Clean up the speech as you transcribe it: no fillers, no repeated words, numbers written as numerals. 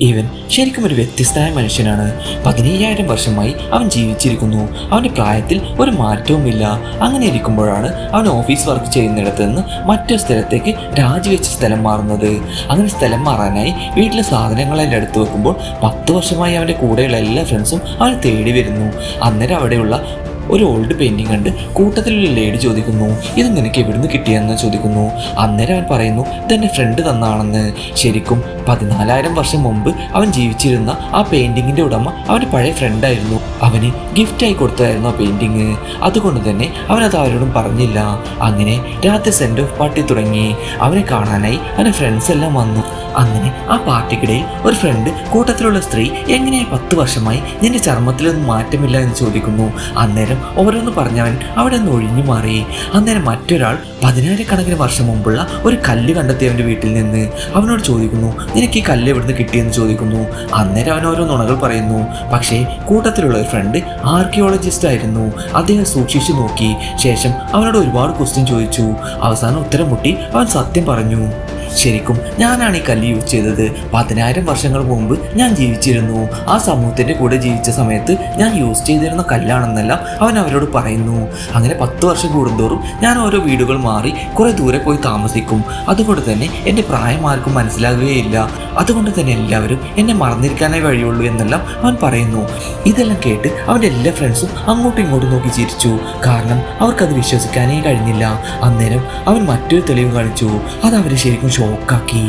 ഇവൻ ശരിക്കും ഒരു വ്യത്യസ്തനായ മനുഷ്യനാണ്. 17,000 വർഷമായി അവൻ ജീവിച്ചിരിക്കുന്നു. അവൻ്റെ പ്രായത്തിൽ ഒരു മാറ്റവുമില്ല. അങ്ങനെ ഇരിക്കുമ്പോഴാണ് അവൻ ഓഫീസ് വർക്ക് ചെയ്യുന്നിടത്ത് നിന്ന് മറ്റൊരു സ്ഥലത്തേക്ക് രാജിവെച്ച സ്ഥലം മാറുന്നത്. അങ്ങനെ സ്ഥലം മാറാനായി വീട്ടിലെ സാധനങ്ങളെല്ലാം എടുത്തു വെക്കുമ്പോൾ 10 വർഷമായി അവൻ്റെ കൂടെയുള്ള എല്ലാ ഫ്രണ്ട്സും അവനെ തേടി വരുന്നു. അന്നേരം അവിടെയുള്ള ഒരു ഓൾഡ് പെയിൻറ്റിങ് കണ്ട് കൂട്ടത്തിലുള്ള ലേഡി ചോദിക്കുന്നു, ഇത് നിനക്ക് എവിടുന്ന് കിട്ടിയെന്ന് ചോദിക്കുന്നു. അന്നേരം അവൻ പറയുന്നു, ഇതെൻ്റെ ഫ്രണ്ട് തന്നാണെന്ന്. ശരിക്കും 14,000 വർഷം മുമ്പ് അവൻ ജീവിച്ചിരുന്ന ആ പെയിൻറ്റിങ്ങിൻ്റെ ഉടമ അവൻ്റെ പഴയ ഫ്രണ്ടായിരുന്നു. അവന് ഗിഫ്റ്റായി കൊടുത്തതായിരുന്നു ആ പെയിൻറ്റിങ്. അതുകൊണ്ട് തന്നെ അവനത് ആരോടും പറഞ്ഞില്ല. അങ്ങനെ രാത്രി സെൻഡ് ഓഫ് പാർട്ടി തുടങ്ങി. അവനെ കാണാനായി അവൻ്റെ ഫ്രണ്ട്സ് എല്ലാം വന്നു. അങ്ങനെ ആ പാർട്ടിക്കിടയിൽ ഒരു ഫ്രണ്ട് കൂട്ടത്തിലുള്ള സ്ത്രീ എങ്ങനെയായി 10 വർഷമായി നിന്റെ ചർമ്മത്തിലൊന്നും മാറ്റമില്ല എന്ന് ചോദിക്കുന്നു. അന്നേരം ഓരോന്ന് പറഞ്ഞവൻ അവിടെ നിന്ന് ഒഴിഞ്ഞു മാറി. അന്നേരം മറ്റൊരാൾ 10,000 വർഷം മുമ്പുള്ള ഒരു കല്ല് കണ്ടെത്തിയവൻ്റെ വീട്ടിൽ നിന്ന് അവനോട് ചോദിക്കുന്നു, നിനക്ക് ഈ കല്ല് എവിടുന്ന് കിട്ടിയെന്ന് ചോദിക്കുന്നു. അന്നേരം അവൻ ഓരോ നുണകൾ പറയുന്നു. പക്ഷേ കൂട്ടത്തിലുള്ള ഒരു ഫ്രണ്ട് ആർക്കിയോളജിസ്റ്റ് ആയിരുന്നു. അദ്ദേഹം സൂക്ഷിച്ചു നോക്കി. ശേഷം അവനോട് ഒരുപാട് ക്വസ്റ്റ്യൻ ചോദിച്ചു. അവസാനം ഉത്തരം മുട്ടി അവൻ സത്യം പറഞ്ഞു. ശരിക്കും ഞാനാണ് ഈ കല്ല് യൂസ് ചെയ്തത്. 10,000 വർഷങ്ങൾ മുമ്പ് ഞാൻ ജീവിച്ചിരുന്നു. ആ സമൂഹത്തിൻ്റെ കൂടെ ജീവിച്ച സമയത്ത് ഞാൻ യൂസ് ചെയ്തിരുന്ന കല്ലാണെന്നെല്ലാം അവൻ അവരോട് പറയുന്നു. അങ്ങനെ 10 വർഷം കൂടുന്തോറും ഞാൻ ഓരോ വീടുകൾ മാറി കുറേ ദൂരെ പോയി താമസിക്കും. അതുകൊണ്ട് തന്നെ എൻ്റെ പ്രായം ആർക്കും മനസ്സിലാകുകയില്ല. അതുകൊണ്ട് തന്നെ എല്ലാവരും എന്നെ മറന്നിരിക്കാനേ വഴിയുള്ളൂ എന്നെല്ലാം അവൻ പറയുന്നു. ഇതെല്ലാം കേട്ട് അവൻ്റെ എല്ലാ ഫ്രണ്ട്സും അങ്ങോട്ടും ഇങ്ങോട്ടും നോക്കി ചിരിച്ചു. കാരണം അവർക്കത് വിശ്വസിക്കാനേ കഴിഞ്ഞില്ല. അന്നേരം അവൻ മറ്റൊരു തെളിവ് കാണിച്ചു. അത് അവരെ ശരിക്കും ഷോക്കാക്കി.